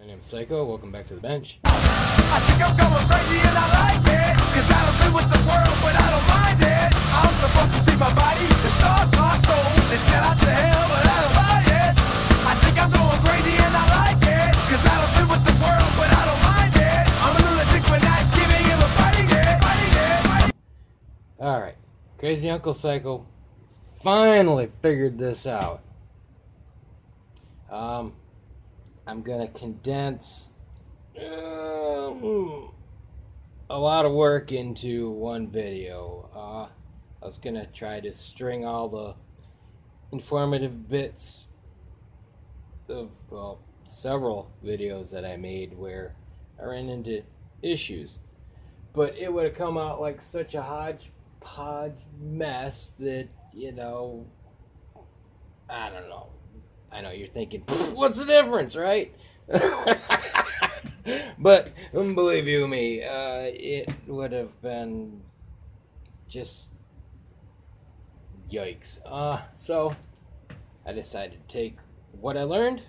My name's Psycho, welcome back to the bench. I think I'm going crazy and I like it, cause I don't fit with the world, but I don't mind it. I'm supposed to see my body, and starve my soul, and sell out to hell, but I don't buy it. I think I'm going crazy and I like it, cause I don't fit with the world, but I don't mind it. I'm a lunatic for not giving him a fighting it. Alright, Crazy Uncle Psycho finally figured this out. I'm gonna condense a lot of work into one video. I was gonna try to string all the informative bits of, well, several videos that I made where I ran into issues, but it would have come out like such a hodgepodge mess that, you know, I don't know. I know you're thinking, what's the difference, right? But believe you me, it would have been just yikes. So I decided to take what I learned,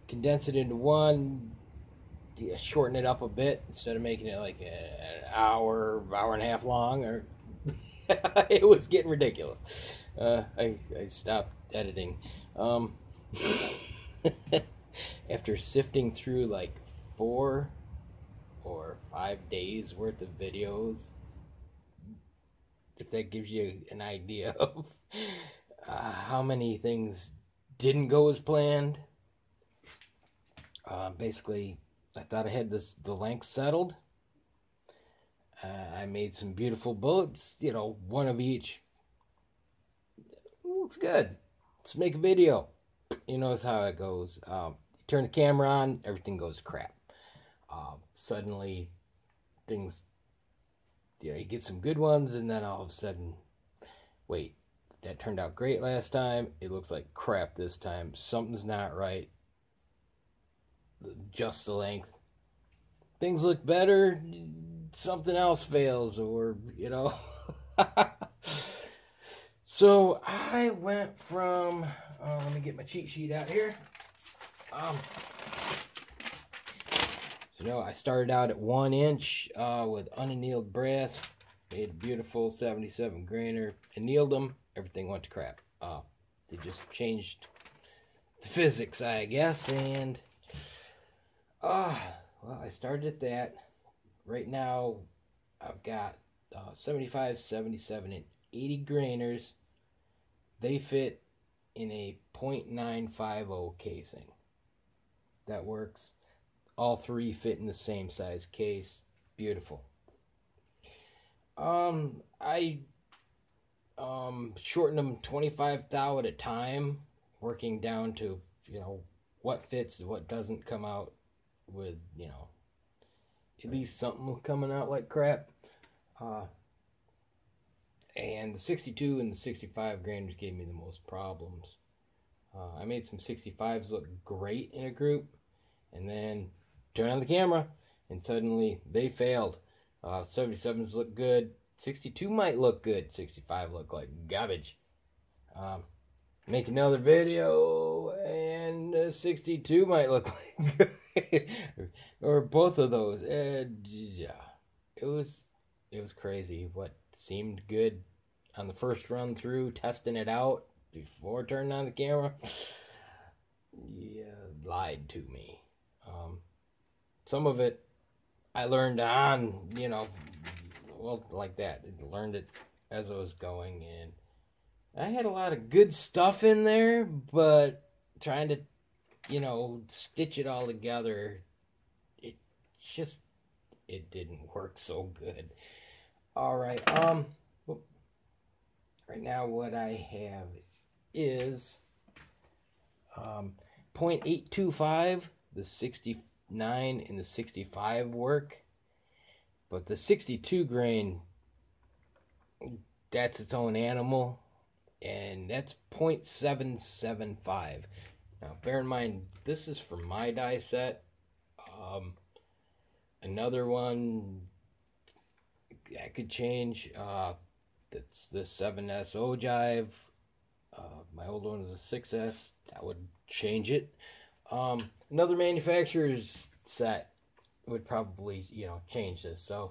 condense it into one, shorten it up a bit instead of making it like an hour and a half long, or it was getting ridiculous. I stopped editing. After sifting through like 4 or 5 days worth of videos, if that gives you an idea of how many things didn't go as planned. Basically, I thought I had the length settled. I made some beautiful bullets, you know, one of each. Looks good. Let's make a video. You know how it goes. You turn the camera on, everything goes to crap. Suddenly, things, you know, you get some good ones, and then all of a sudden, wait, that turned out great last time. It looks like crap this time. Something's not right. Just the length. Things look better. Something else fails, or, you know. So I went from, let me get my cheat sheet out here. So no, I started out at 1 inch with unannealed brass, made a beautiful 77 grainer, annealed them, everything went to crap. They just changed the physics, I guess, and well, I started at that. Right now, I've got 75, 77, and 80 grainers. They fit in a .950 casing. That works. All 3 fit in the same size case. Beautiful. I shortened them 25 thou at a time, working down to, you know, what fits and what doesn't come out with, you know, at least something coming out like crap. And the 62 and the 65 grainers gave me the most problems. I made some 65s look great in a group, and then turn on the camera, and suddenly they failed. 77s look good. 62 might look good. 65 look like garbage. Make another video, and 62 might look like good. Or both of those. Yeah, it was crazy. What seemed good on the first run through, testing it out before turning on the camera, yeah, lied to me. Some of it I learned on, you know, well, like that. I learned it as I was going, and I had a lot of good stuff in there, but trying to, you know, stitch it all together, it didn't work so good. Alright, right now what I have is .825, the 69 and the 65 work, but the 62 grain, that's its own animal, and that's .775. Now bear in mind, this is for my die set. Another one I could change. That's the 7S ogive. My old one is a 6S. That would change it. Another manufacturer's set would probably, change this. So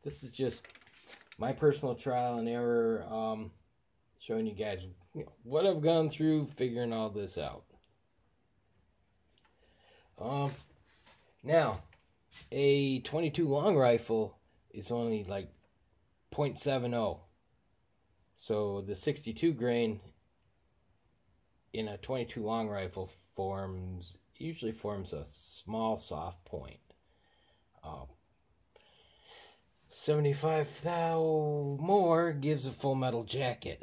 this is just my personal trial and error, showing you guys what I've gone through figuring all this out. Now, a 22 long rifle is only like 0.70. So the 62 grain in a 22 long rifle usually forms a small soft point. 75 thou more gives a full metal jacket.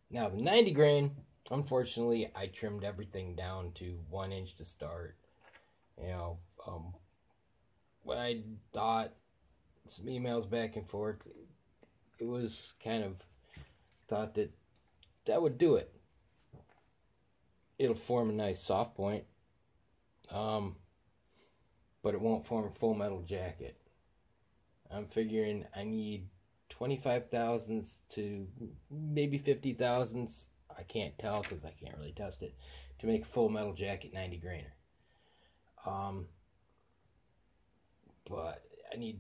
Now the 90 grain, unfortunately, I trimmed everything down to 1 inch to start. What I thought, some emails back and forth, it was kind of thought that would do it. It'll form a nice soft point, but it won't form a full metal jacket. I'm figuring I need 25 thousandths to maybe 50 thousandths. I can't tell because I can't really test it, to make a full metal jacket 90 grainer. But I need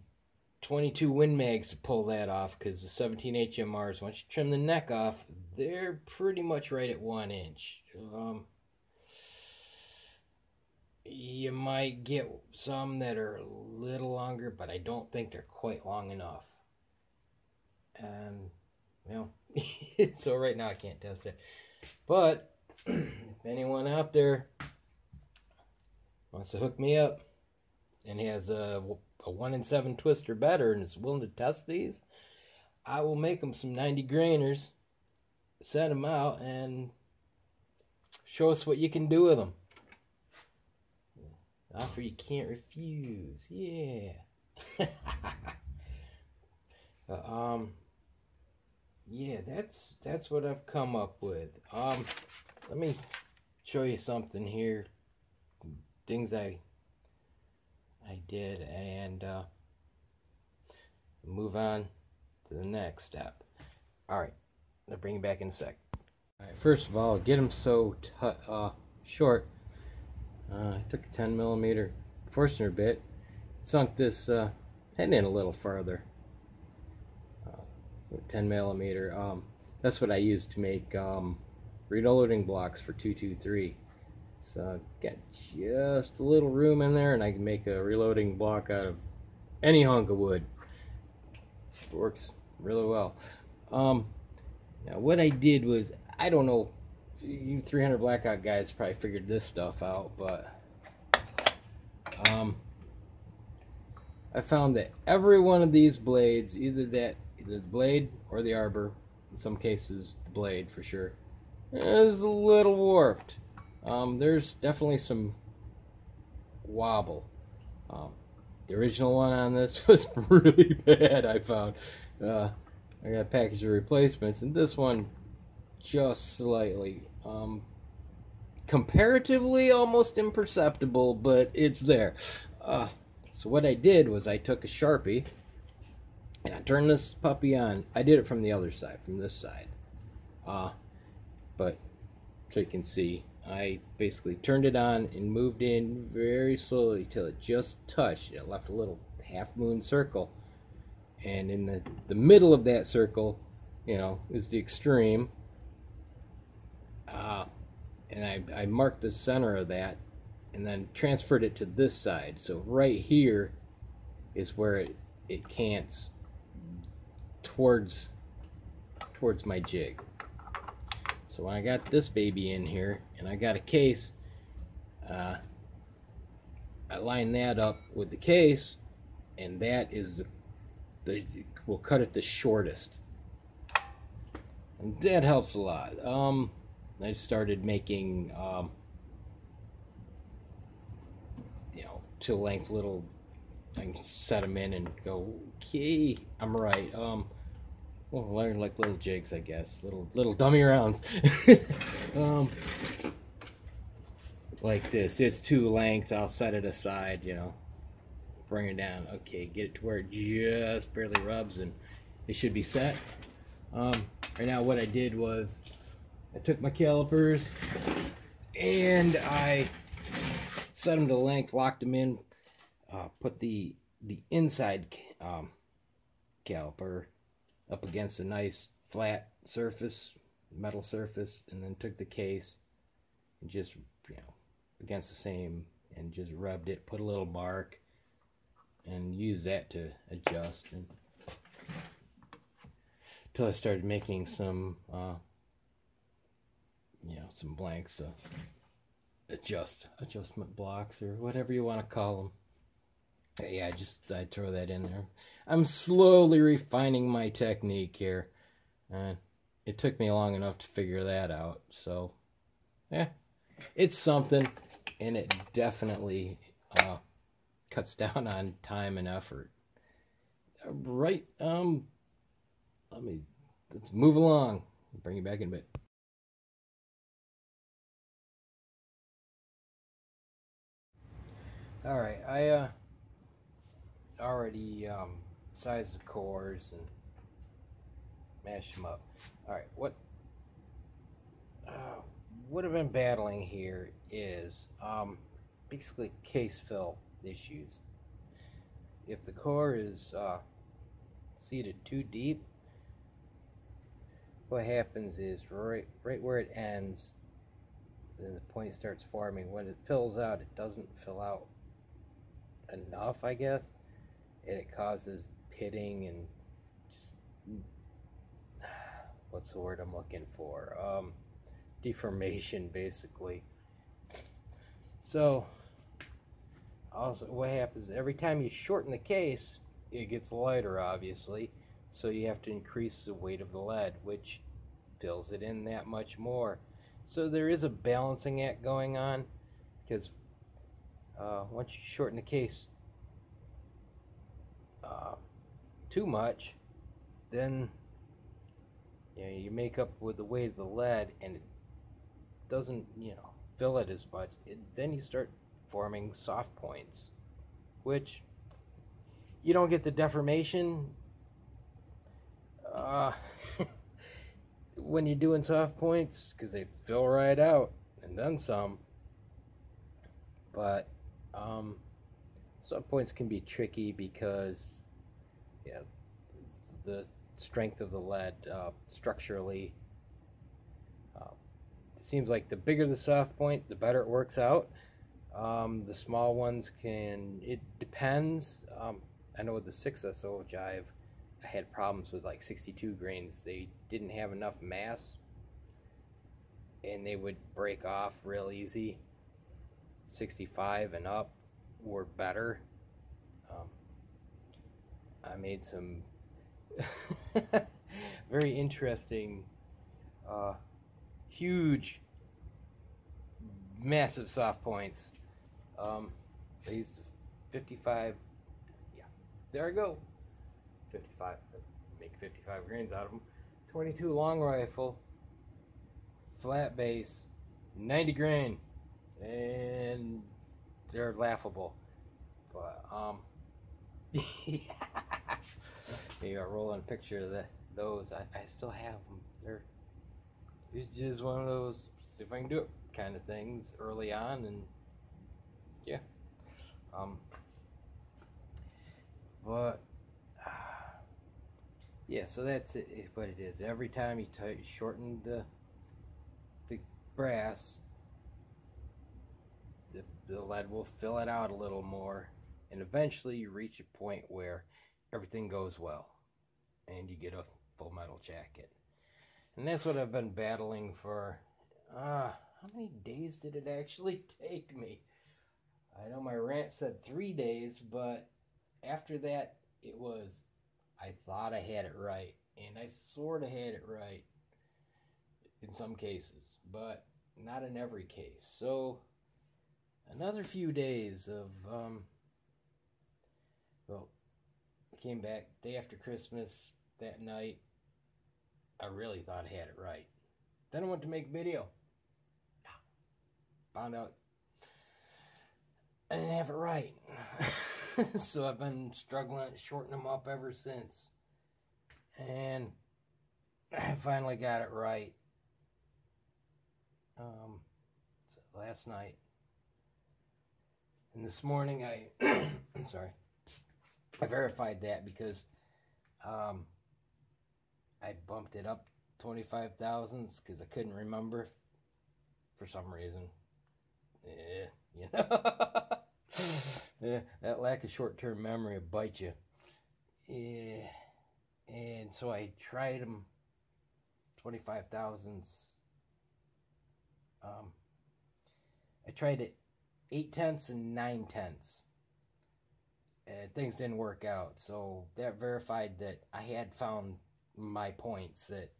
22 Win Mags to pull that off, because the 17 HMRs, once you trim the neck off, they're pretty much right at 1 inch. You might get some that are a little longer, but I don't think they're quite long enough. And, so right now I can't test it. But, if anyone out there wants to hook me up and has a 1 in 7 twist or better and is willing to test these, I will make them some 90 grainers, send them out, and show us what you can do with them. Offer you can't refuse. Yeah. Yeah, that's what I've come up with. Let me show you something here. Things I did, and move on to the next step. Alright, I'll bring you back in a sec. Alright, first of all, get them so short. I took a 10mm Forstner bit, sunk this head in a little farther. 10mm. That's what I used to make reloading blocks for 223. So got just a little room in there, and I can make a reloading block out of any hunk of wood. It works really well. Now what I did was, I don't know, you 300 Blackout guys probably figured this stuff out, but I found that every one of these blades, either the blade or the arbor, in some cases the blade for sure, is a little warped. There's definitely some wobble. The original one on this was really bad, I found. I got a package of replacements, and this one just slightly. Comparatively almost imperceptible, but it's there. So what I did was I took a Sharpie and I turned this puppy on. I did it from the other side, from this side. But so you can see, I basically turned it on and moved in very slowly till it just touched. It left a little half-moon circle, and in the middle of that circle, is the extreme. And I marked the center of that, and then transferred it to this side. So right here is where it cants towards my jig. So when I got this baby in here, and I got a case, I line that up with the case, and that is we'll cut it the shortest, and that helps a lot. I started making to length little, I can set them in and go, okay, I'm right. Well, learn like little jigs, I guess, little dummy rounds. Like this, it's 2 length, I'll set it aside, bring it down, okay, get it to where it just barely rubs, and it should be set. Right now what I did was, I took my calipers and I set them to length, locked them in, put the inside caliper up against a nice flat surface, metal surface, and then took the case and just, against the same, and just rubbed it, put a little mark, and used that to adjust, and until I started making some some blanks, adjustment blocks, or whatever you want to call them. Yeah, I throw that in there. I'm slowly refining my technique here, and it took me long enough to figure that out. So, yeah, it's something, and it definitely cuts down on time and effort. Right. Let's move along. I'll bring you back in a bit. All right, I already sized the cores and mashed them up. All right, what I've been battling here is basically case fill issues. If the core is seated too deep, what happens is right where it ends, then the point starts forming. When it fills out, it doesn't fill out enough, I guess, and it causes pitting and just, what's the word I'm looking for? Deformation, basically. So, also, what happens every time you shorten the case, it gets lighter, obviously. So you have to increase the weight of the lead, which fills it in that much more. So there is a balancing act going on, because once you shorten the case too much, then you make up with the weight of the lead, and it doesn't fill it as much. Then you start forming soft points, which you don't get the deformation when you're doing soft points, because they fill right out and then some. But soft points can be tricky because the strength of the lead structurally, it seems like the bigger the soft point, the better it works out. The small ones it depends. I know with the 6SO jive, I had problems with like 62 grains. They didn't have enough mass, and they would break off real easy. 65 and up were better. I made some very interesting, huge, massive soft points. I used 55. Yeah, there I go. 55. Make 55 grains out of them. 22 long rifle, flat base, 90 grain, and they're laughable. But maybe I'll roll on a picture of those. I still have them. It's just one of those see if I can do it kind of things early on, and yeah. But yeah, so that's what it is. Every time you shorten the brass, the lead will fill it out a little more, and eventually you reach a point where everything goes well and you get a full metal jacket. And that's what I've been battling for. How many days did it actually take me? I know my rant said 3 days, but after that it was, I thought I had it right, and I sort of had it right in some cases, but not in every case. So another few days of I came back day after Christmas. That night I really thought I had it right. Then I went to make a video. Found out I didn't have it right. So I've been struggling to shorten them up ever since. And I finally got it right. So last night. And this morning I, I'm sorry, I verified that because I bumped it up 25 thousandths because I couldn't remember for some reason. Yeah, you know. Yeah, that lack of short-term memory will bite you. Yeah, and so I tried them 25 thousandths. I tried it 8/10 and 9/10. And things didn't work out, so that verified that I had found my points that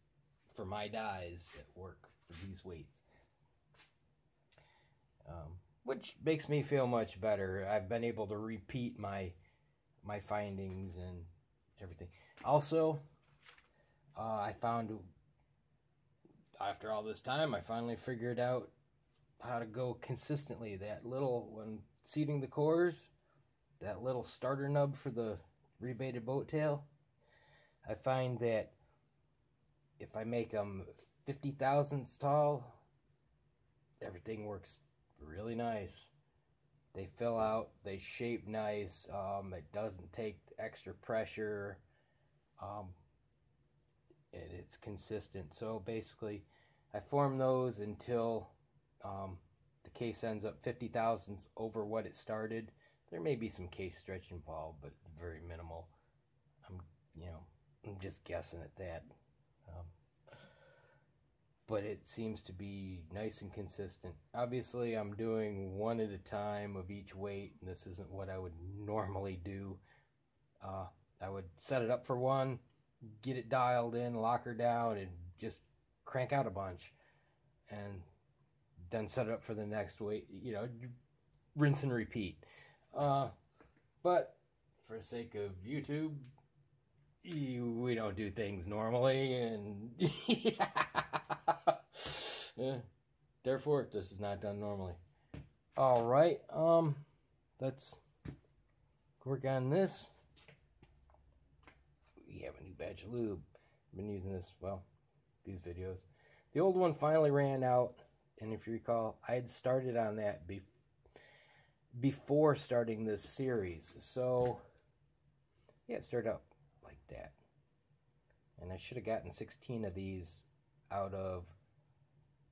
for my dies that work for these weights. Which makes me feel much better. I've been able to repeat my findings and everything. Also, I found, after all this time, I finally figured out how to go consistently. That little, when seating the cores, that little starter nub for the rebated boat tail, I find that if I make them 50 thousandths tall, everything works really nice. They fill out, they shape nice, it doesn't take extra pressure, and it's consistent. So basically, I form those until the case ends up 50 thousandths over what it started. There may be some case stretch involved, but it's very minimal. I'm just guessing at that. But it seems to be nice and consistent. Obviously, I'm doing one at a time of each weight, and this isn't what I would normally do. I would set it up for one, get it dialed in, lock her down, and just crank out a bunch. And then set it up for the next weight, rinse and repeat. But for the sake of YouTube, we don't do things normally, and therefore this is not done normally. All right, let's work on this. We have a new batch of lube. I've been using this, these videos. The old one finally ran out, and if you recall, I had started on that before starting this series. So yeah, it started out like that, and I should have gotten 16 of these out of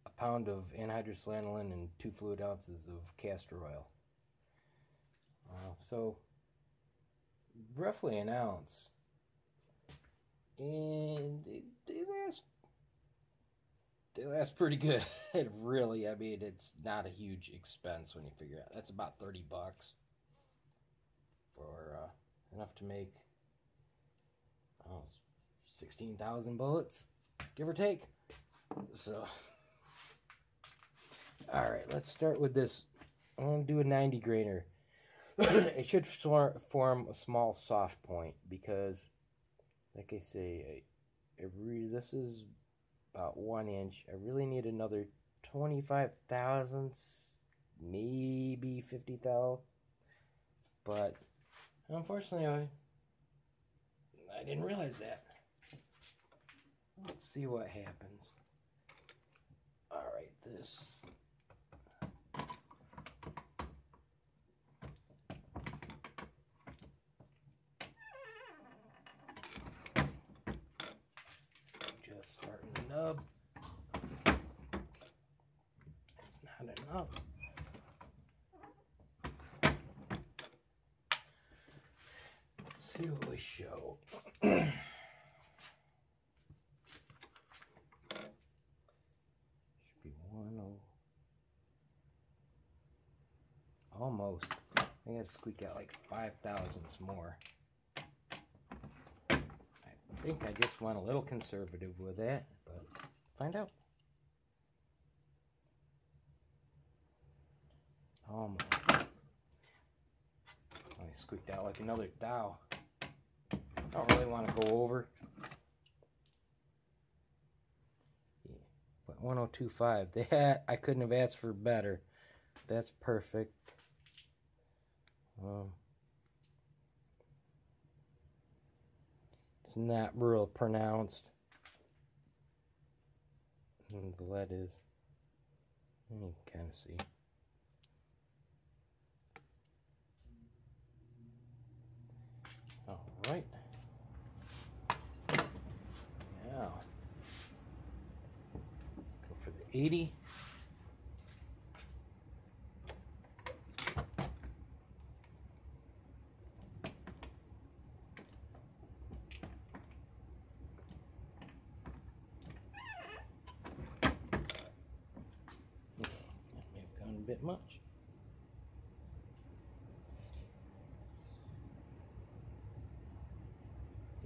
a pound of anhydrous lanolin and 2 fluid ounces of castor oil. So roughly an ounce, and they last pretty good. Really, I mean, it's not a huge expense when you figure out. That's about $30 for enough to make 16,000 bullets, give or take. So, all right, let's start with this. I'm going to do a 90 grainer. It should form a small soft point because, like I say, this is about 1 inch. I really need another 25 thousandths, maybe 50 thou. But unfortunately, I didn't realize that. Let's see what happens. All right, this. Just starting the nub. It's not enough. Let's see what we show. Should be 1 almost. I gotta squeak out like 5 thousandths more. I think I just went a little conservative with that, but find out. Almost. I squeaked out like another thou. Don't really want to go over. Yeah, but 1025. That I couldn't have asked for better. That's perfect. It's not real pronounced. And the lead is. You can kind of see. 80. That may have gone a bit much.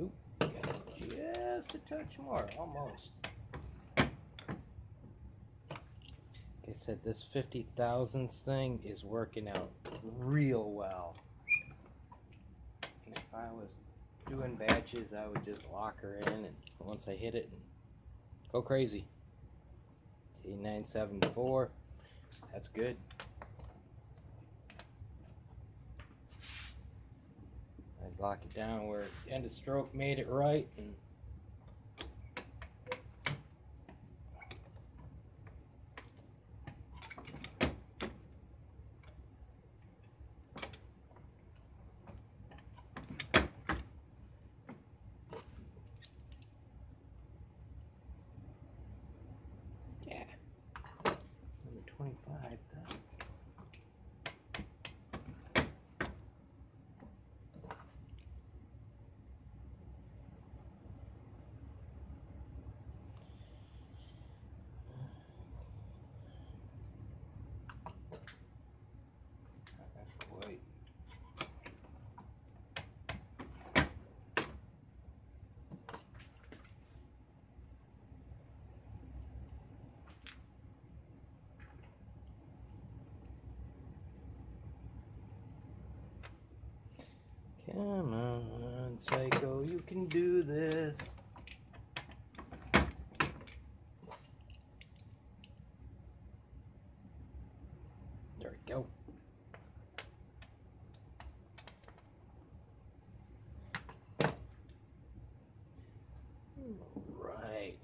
Oop, got just a touch more, almost. Like I said, this 50 thousandths thing is working out real well. And if I was doing batches, I would just lock her in, and once I hit it, and go crazy. T974, that's good. I'd lock it down where end of stroke made it right, and yeah, number 25 though. Quite. Come on, Psycho, you can do this. There we go. Right.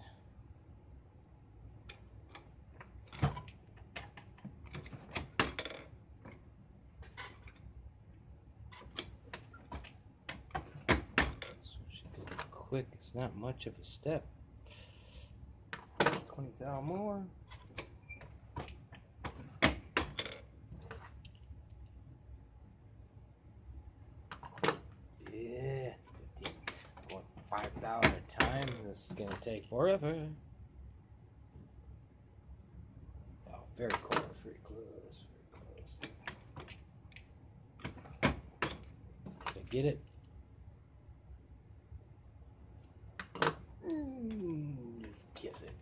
So she did it quick. It's not much of a step. 20 thou more. Yeah, 15. Going 5 thou at a time. This is gonna take forever. Oh, very close, very close, very close. Did I get it? Just kiss it.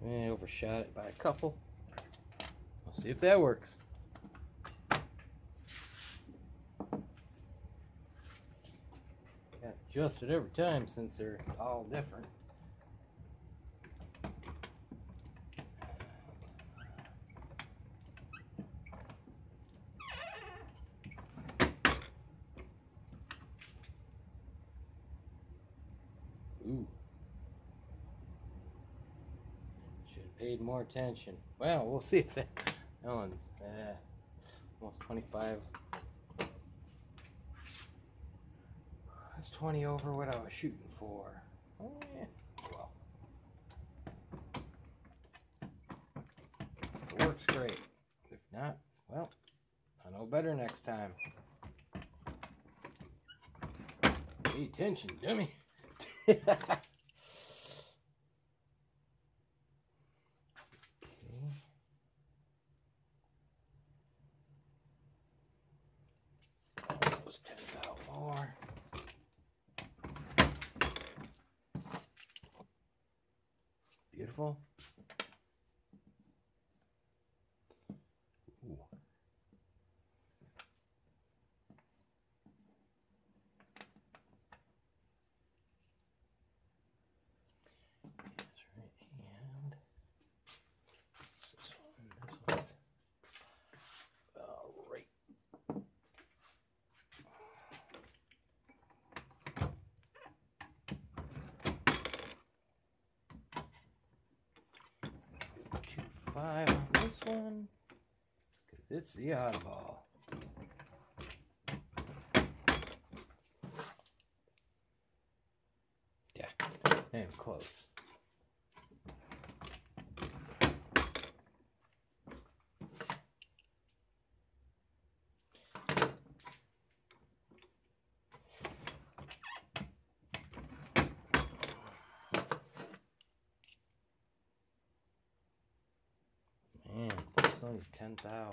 I overshot it by a couple. We'll see if that works. Got adjusted every time since they're all different. Ooh. Should have paid more attention. Well, we'll see if that one's almost 25. That's 20 over what I was shooting for. Oh, yeah. Well, if it works, great. If not, well, I know better next time. Pay attention, dummy. Okay. Almost 10 thou more. Beautiful. Ooh. That's right, and this one's all right. $2.5 on this one, because it's the oddball. And close. Man, it's only 10 thou.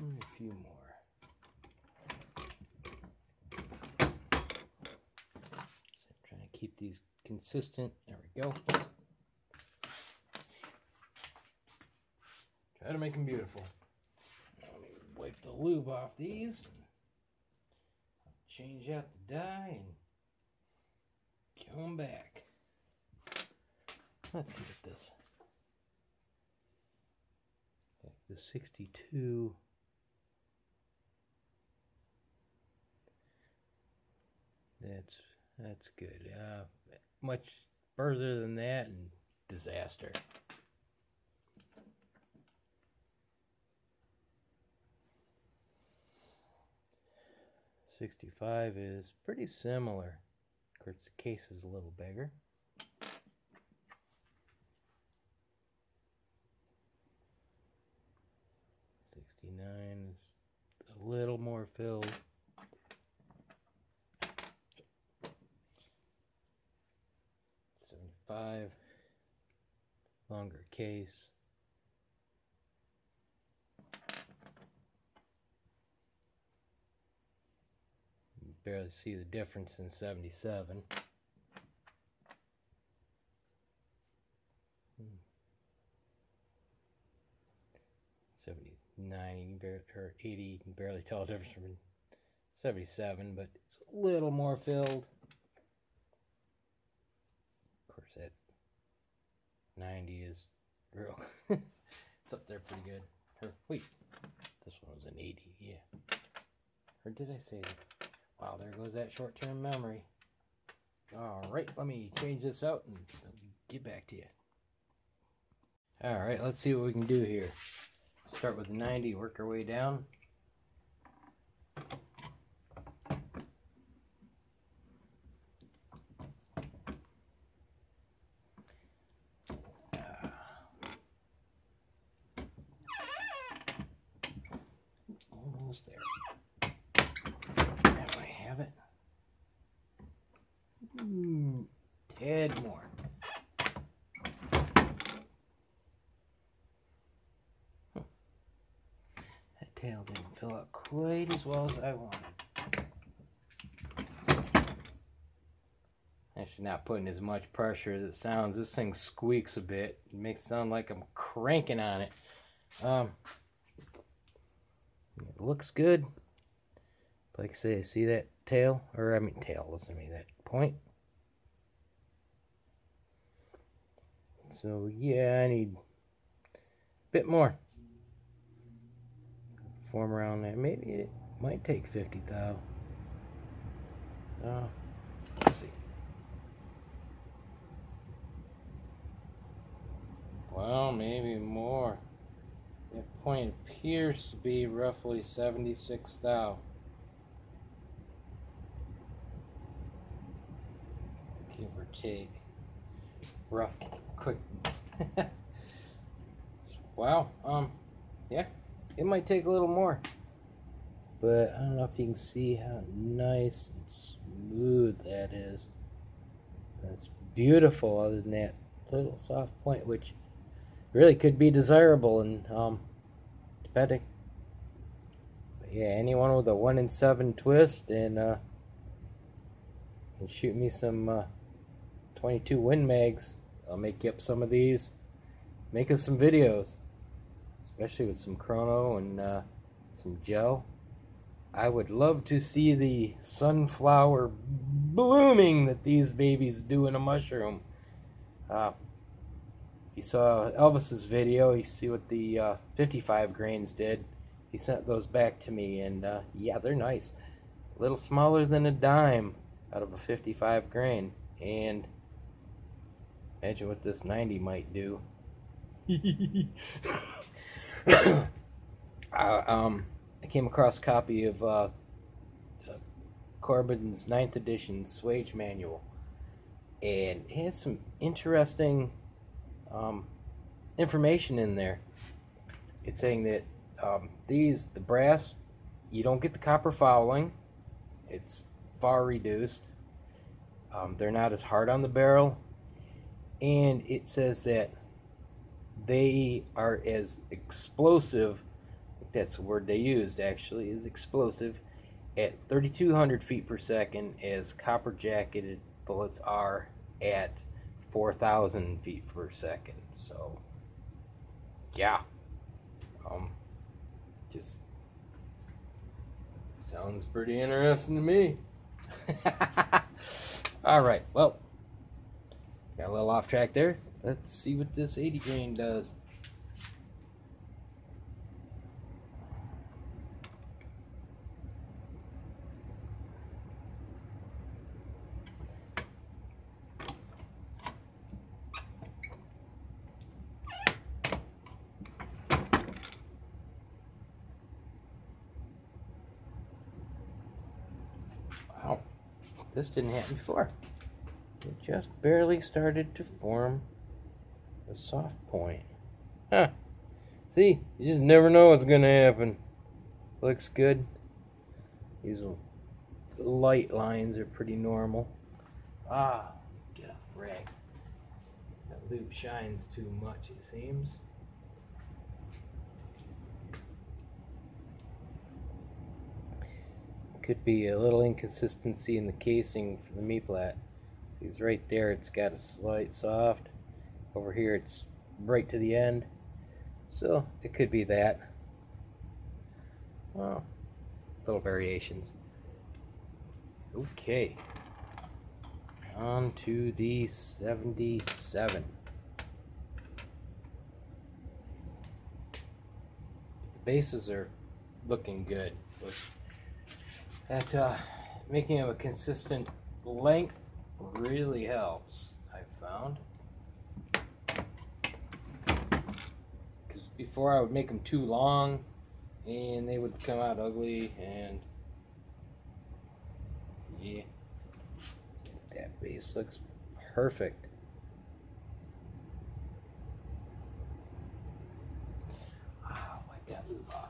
A few more. So I'm trying to keep these consistent. There we go. Try to make them beautiful. Let me wipe the lube off these. Change out the dye and come back. Let's see what this. The 62. That's good. Much further than that, and disaster. .65 is pretty similar. Of course, the case is a little bigger. .69 is a little more filled. .75, longer case. You barely see the difference in 77. 79 or 80, you can barely tell the difference from 77, but it's a little more filled. Of course, that 90 is real. It's up there pretty good. Wait, this one was an 80, yeah. Or did I say that? Wow, there goes that short-term memory. Alright, let me change this out and get back to you. Alright, let's see what we can do here. Start with the 90, work our way down. Almost there. Now I have it. Tad more. That tail didn't fill out quite as well as I wanted. Actually, not putting as much pressure as it sounds. This thing squeaks a bit. It makes it sound like I'm cranking on it. It looks good. Like I say, I see that tail, or I mean tail, listen to me, that point. So yeah, I need a bit more. Form around that. Maybe it might take 50 thou. Let's see. Well, maybe more. That point appears to be roughly 76 thou. Give or take. Rough, quick. Wow. Yeah, it might take a little more. But I don't know if you can see how nice and smooth that is. That's beautiful, other than that little soft point, which really could be desirable and depending. But yeah, anyone with a 1 in 7 twist and can shoot me some 22 Win Mags. I'll make you up some of these. Make us some videos, especially with some chrono and some gel. I would love to see the sunflower blooming that these babies do in a mushroom. You saw Elvis's video, you see what the 55 grains did. He sent those back to me, and yeah, they're nice. A little smaller than a dime out of a 55 grain. And imagine what this 90 might do. I came across a copy of Corbin's 9th edition Swage manual, and it has some interesting information in there. It's saying that the brass, you don't get the copper fouling. It's far reduced. They're not as hard on the barrel, and it says that they are as explosive, I think that's the word they used actually, is explosive, at 3,200 feet per second as copper jacketed bullets are at 4,000 feet per second. So, yeah, just sounds pretty interesting to me. All right, well, got a little off track there. Let's see what this 80 grain does. Wow, this didn't happen before. It just barely started to form a soft point. Huh. See, you just never know what's going to happen. Looks good. These light lines are pretty normal. Ah, get a rag. That lube shines too much, it seems. Could be a little inconsistency in the casing for the me-plat. See, right there, it's got a slight soft. Over here, it's right to the end. So, it could be that. Well, little variations. Okay. On to the 77. The bases are looking good. That making of a consistent length really helps, I've found. Because before I would make them too long and they would come out ugly, and yeah, that base looks perfect. Wipe that lube off.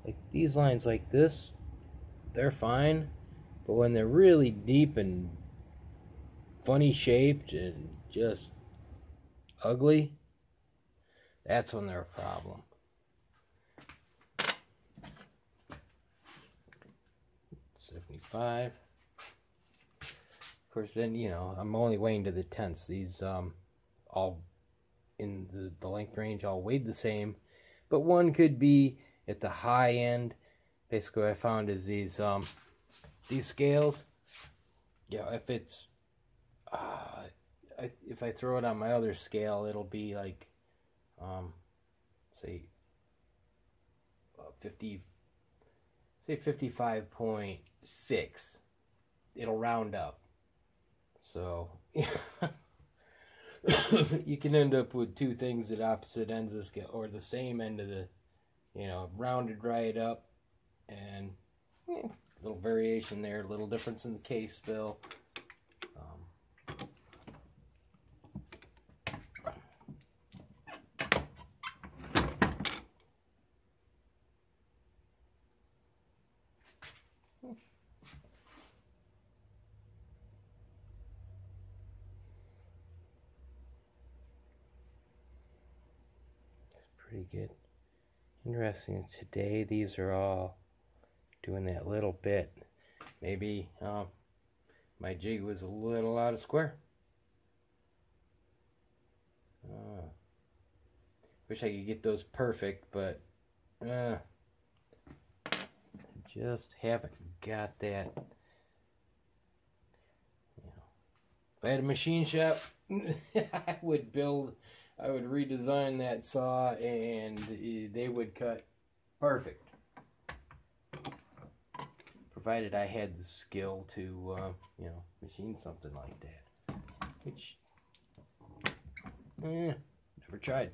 Like these lines like this, they're fine, but when they're really deep and funny shaped and just ugly, that's when they're a problem. 75. Of course, then, you know, I'm only weighing to the tenths. These all in the length range all weighed the same, but one could be at the high end. Basically, what I found is these scales. Yeah, if it's if I throw it on my other scale, it'll be like say 55.6. It'll round up. So you can end up with two things at opposite ends of the scale, or the same end of the, you know, rounded right up, and little variation there, little difference in the case fill. Pretty good. Interesting. Today these are all doing that little bit. Maybe my jig was a little out of square. Wish I could get those perfect, but just haven't got that. You know, if I had a machine shop, I would redesign that saw, and they would cut perfect, provided I had the skill to you know, machine something like that, which never tried.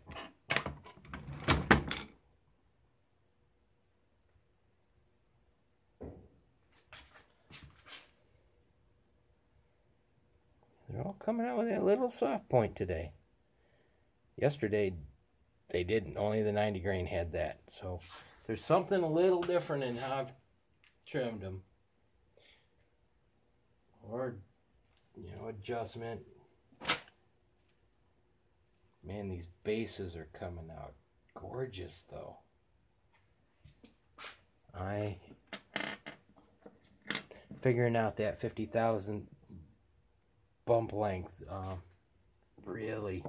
coming out with that little soft point today. Yesterday, they didn't. Only the 90 grain had that. So there's something a little different in how I've trimmed them. Or, you know, adjustment. Man, these bases are coming out gorgeous, though. Figuring out that 50,000 bump length really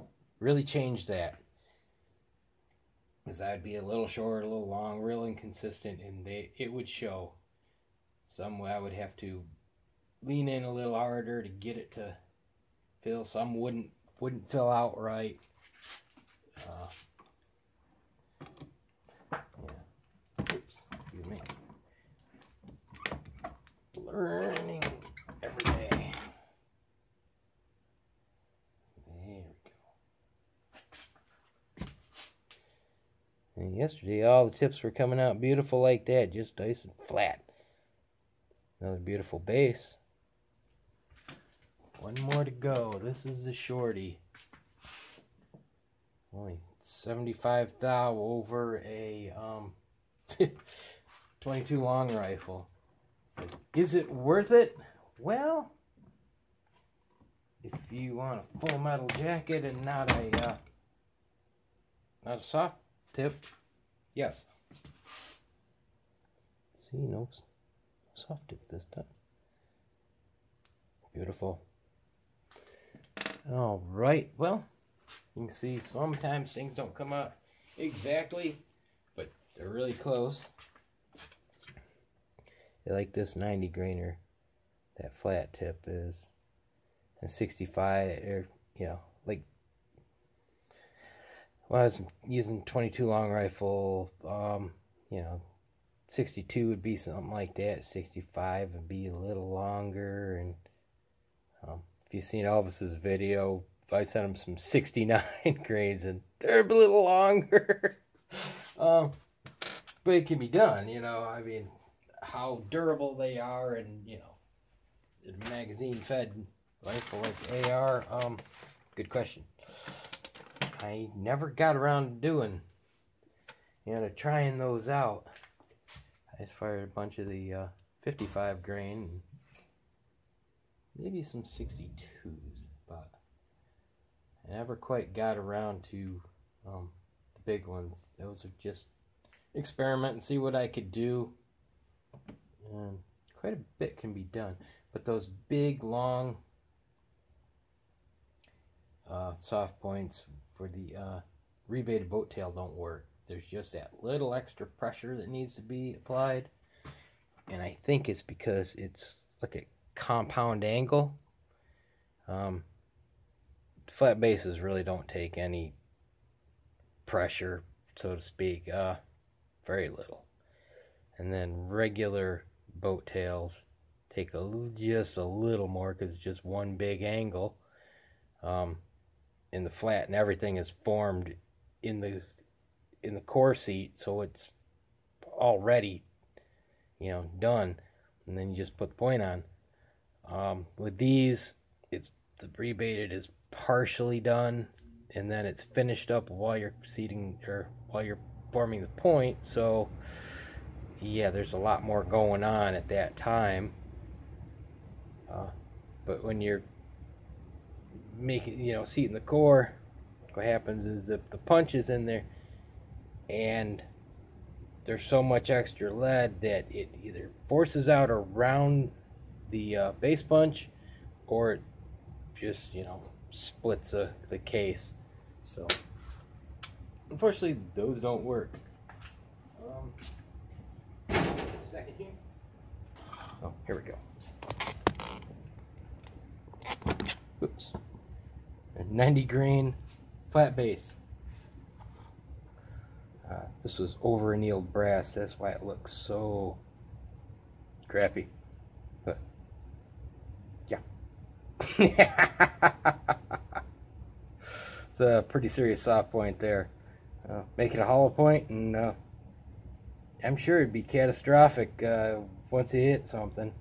changed that. Because I'd be a little short, a little long, real inconsistent, and it would show. Some I would have to lean in a little harder to get it to fill. Some wouldn't fill out right. Yeah. Oops. Excuse me. Learning every day. There we go. And yesterday, all the tips were coming out beautiful like that, just nice and flat. Another beautiful base. One more to go. This is the shorty. Only 75 thou over a 22 long rifle. So, is it worth it? Well, if you want a full metal jacket and not a soft tip, yes. See, no soft tip this time. Beautiful. All right, well, you can see sometimes things don't come out exactly, but they're really close. I like this 90 grainer, that flat tip is, and 65, or, you know, like when I was using 22 long rifle, you know, 62 would be something like that, 65 would be a little longer, and if you've seen Elvis's video, I sent him some 69 grains, and they're a little longer. But it can be done, you know, I mean, how durable they are, and, you know, a magazine-fed rifle like AR, good question. I never got around to doing, you know, to trying those out. I just fired a bunch of the 55 grain, maybe some 62s, but I never quite got around to the big ones. Those are just experiment and see what I could do. And quite a bit can be done, but those big, long soft points for the rebated boat tail don't work. There's just that little extra pressure that needs to be applied, and I think it's because it's like a compound angle. Flat bases really don't take any pressure, so to speak, very little. And then regular boat tails take just a little more because it's just one big angle in the flat, and everything is formed in the core seat, so it's already, you know, done, and then you just put the point on. With these, the rebated is partially done, and then it's finished up while you're seating, or while you're forming the point. So yeah, there's a lot more going on at that time. But when you're making, you know, seating the core, what happens is that the punch is in there, and there's so much extra lead that it either forces out around the base punch, or it just, you know, splits the case. So unfortunately, those don't work. Second here. Oh, here we go. Oops. A 90 grain flat base. This was over annealed brass. That's why it looks so crappy. But yeah. It's a pretty serious soft point there. Make it a hollow point, and I'm sure it'd be catastrophic once you hit something.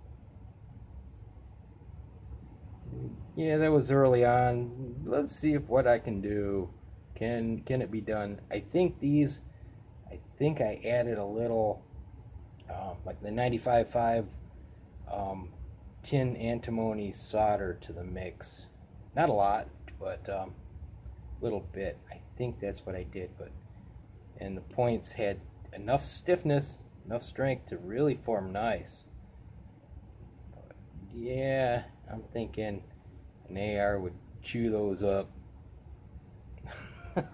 Yeah, that was early on. Let's see if what I can do. Can it be done? I think I added a little, like the 95.5 tin antimony solder to the mix. Not a lot, but a little bit. I think that's what I did. And the points had enough stiffness, enough strength to really form nice. But yeah, I'm thinking an AR would chew those up. I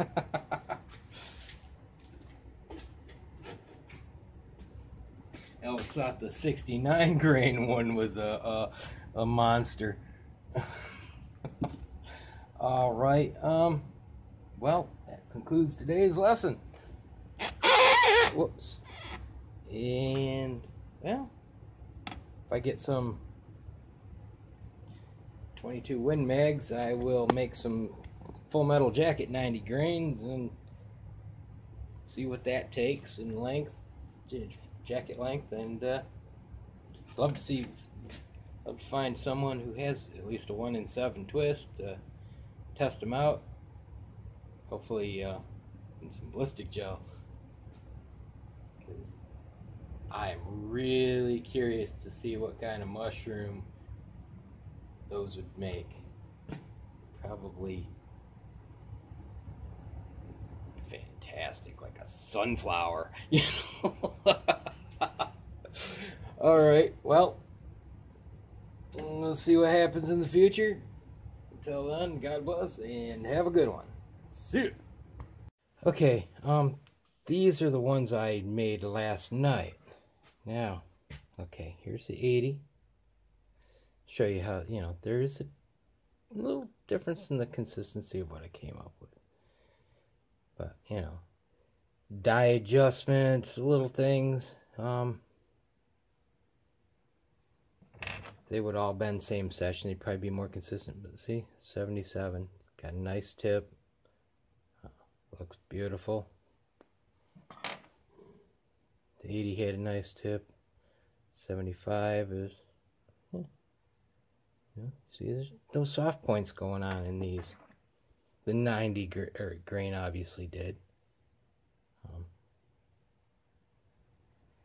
always thought the 69 grain one was a monster. All right. Well, that concludes today's lesson. Whoops. And well, if I get some 22 Win Mags, I will make some Full Metal Jacket 90 grains and see what that takes in length, jacket length, and love to find someone who has at least a 1 in 7 twist, test them out, hopefully in some ballistic gel, because I'm really curious to see what kind of mushroom those would make. Probably fantastic, like a sunflower, you know. All right, well, we'll see what happens in the future. Until then, God bless and have a good one. See you. Okay, these are the ones I made last night. Now, okay, here's the 80. Show you how, you know, there is a little difference in the consistency of what I came up with. But, you know, dye adjustments, little things, they would all bend same session. They'd probably be more consistent. But see, 77, got a nice tip. Looks beautiful. The 80 had a nice tip. 75 is, yeah. See, there's no soft points going on in these. The 90 grain obviously did.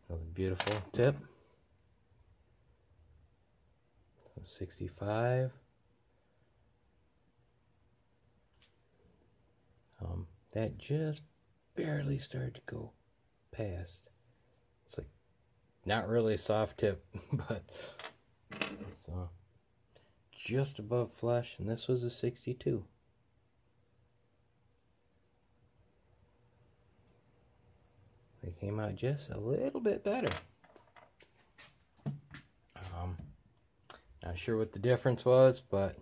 Another beautiful tip. 65. That just barely started to go past. It's like not really a soft tip, but it's just above flush, and this was a 62. They came out just a little bit better. Not sure what the difference was, but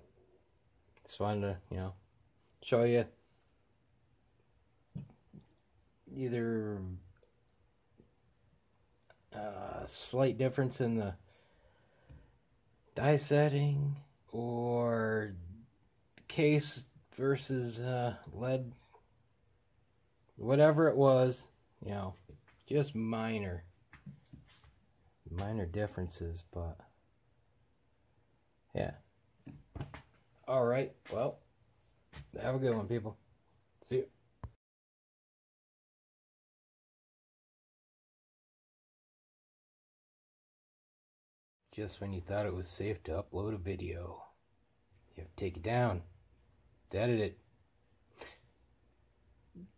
just wanted to, you know, show you either a slight difference in the die setting or case versus lead, whatever it was, you know, just minor differences, but yeah. All right, well, have a good one, people. See you. Just when you thought it was safe to upload a video, you have to take it down, to edit it,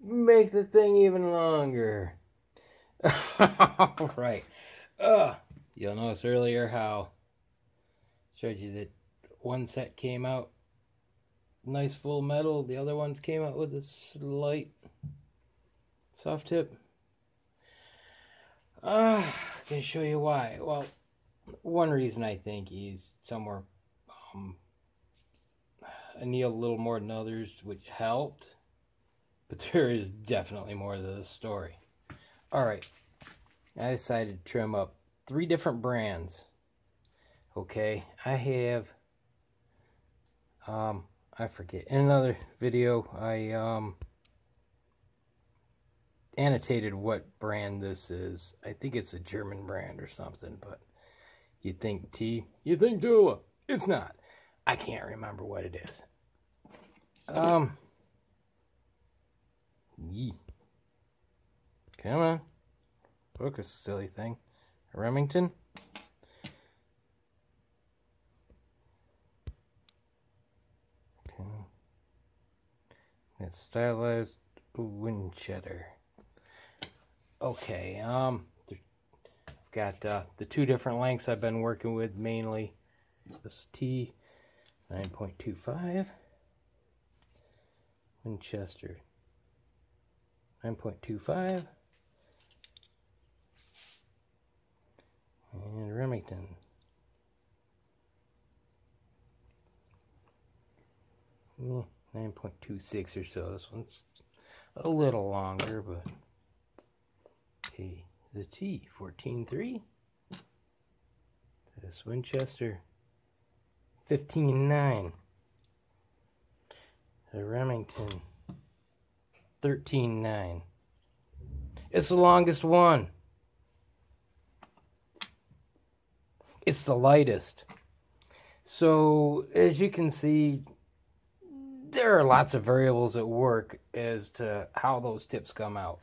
make the thing even longer. All right. You'll notice earlier how I showed you that one set came out nice full metal, the other ones came out with a slight soft tip. I can show you why. Well, one reason I think he's somewhere annealed a little more than others, which helped, but there is definitely more to the story. Alright, I decided to trim up 3 different brands. Okay, I have, I forget, in another video, I annotated what brand this is. I think it's a German brand or something, but you'd think T, you think Tula. It's not. I can't remember what it is. Yee. Come on. Focus, silly thing. Remington. Okay. That's stylized Winchester. Okay, I've got the two different lengths I've been working with mainly. This T 9.25, Winchester 9.25, and Remington 9.26 or so. This one's a little longer, but okay. The T 14.3. This Winchester 15.9. The Remington 13.9. It's the longest one. It's the lightest. So as you can see, there are lots of variables at work as to how those tips come out.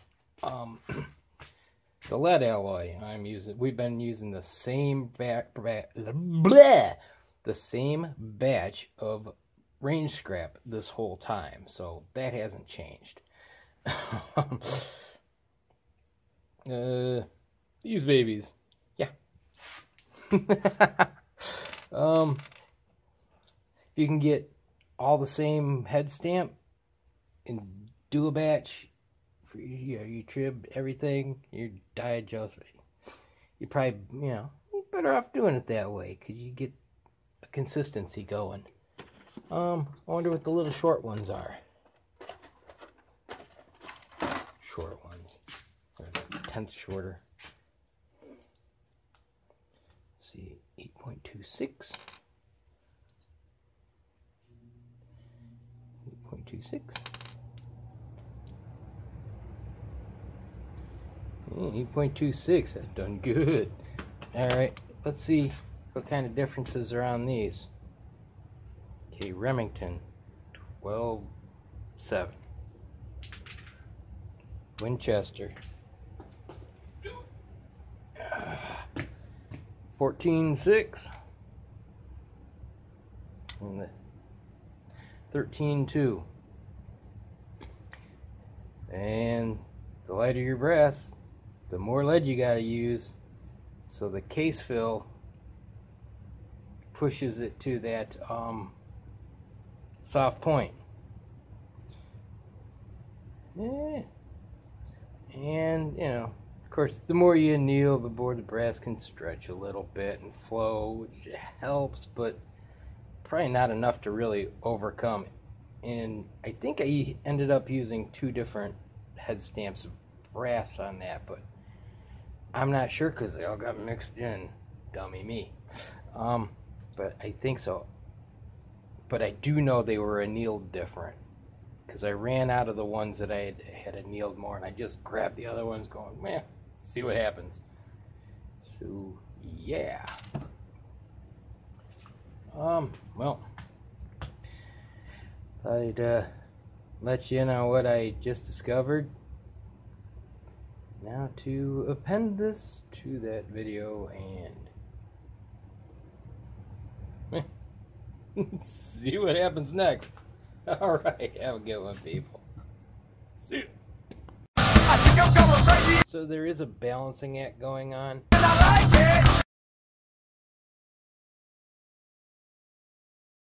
The lead alloy we've been using the same the same batch of range scrap this whole time, so that hasn't changed. These babies, yeah. If you can get all the same head stamp and do a batch, you trib everything, your die adjustment, you probably, you're better off doing it that way because you get a consistency going. I wonder what the little short ones are. Short ones. Or 10th shorter. Let's see, 8.26. 8.26. 8.26, that's done good. Alright, let's see what kind of differences are on these. Okay, Remington 12.7. Winchester 14.6. And the 13.2. And the lighter your brass, the more lead you gotta use, so the case fill pushes it to that soft point. Yeah. And of course, the more you anneal, the more the brass can stretch a little bit and flow, which helps, but probably not enough to really overcome it. And I think I ended up using two different head stamps of brass on that, but I'm not sure because they all got mixed in. Dummy me. But I think so. But I do know they were annealed different because I ran out of the ones that I had annealed more, and I just grabbed the other ones going, man, see what happens. So yeah. Well, thought I'd let you in on what I just discovered. Now to append this to that video and see what happens next. Alright, have a good one, people. See you. I think I'm going crazy. So there is a balancing act going on. And I like it.